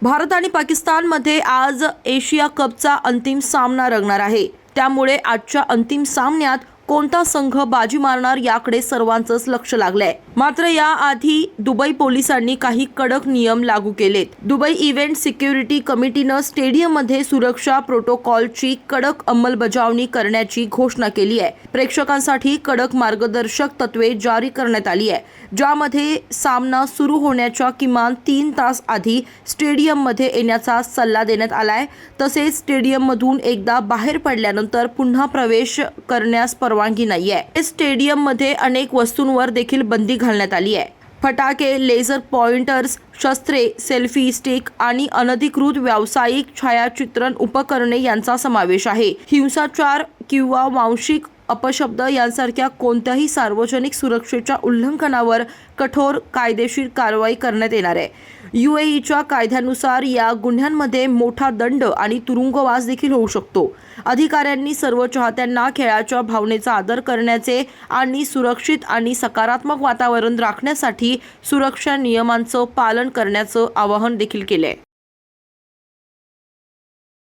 भारत आणि पाकिस्तानमध्ये आज एशिया कपचा अंतिम सामना रंगणार आहे। त्यामुळे आजच्या अंतिम सामन्यात कोणता संघ बाजी मारणार याकडे सर्वांचंच लक्ष लागलंय। मात्र याआधी दुबई पोलिसांनी काही कडक नियम लागू केलेत। दुबई इव्हेंट सिक्युरिटी कमिटीनं स्टेडियममध्ये सुरक्षा प्रोटोकॉलची कडक अंमलबजावणी करण्याची घोषणा केली आहे। प्रेक्षकांसाठी कडक मार्गदर्शक तत्त्वे जारी करण्यात आली आहे, ज्यामध्ये सामना सुरू होण्याच्या किमान 3 तास आधी स्टेडियममध्ये येण्याचा सल्ला देण्यात आलाय। तसेच स्टेडियममधून एकदा बाहेर पडल्यानंतर पुन्हा प्रवेश करण्यास परवानगी नाहीये। स्टेडियममध्ये अनेक वस्तूंवर देखील बंदी घालण्यात आली आहे। फटाके, लेझर पॉइंटर्स, शस्त्रे, सेल्फी स्टिक आणि अनधिकृत व्यावसायिक छायाचित्रण उपकरणे यांचा समावेश आहे। हिंसाचार किंवा वांशिक अपशब्द यांसारख्या कोणत्याही सार्वजनिक सुरक्षेच्या उल्लंघनावर कठोर कायदेशीर कारवाई करण्यात येणार आहे। यूएईच्या कायद्यानुसार या गुन्ह्यांमध्ये मोठा दंड आणि तुरुंगवास देखील होऊ शकतो। अधिकाऱ्यांनी सर्व चाहत्यांना खेळाच्या भावनेचा आदर करण्याचे आणि सुरक्षित आणि सकारात्मक वातावरण राखण्यासाठी सुरक्षा नियमांचं पालन करण्याचं आवाहन देखील केले।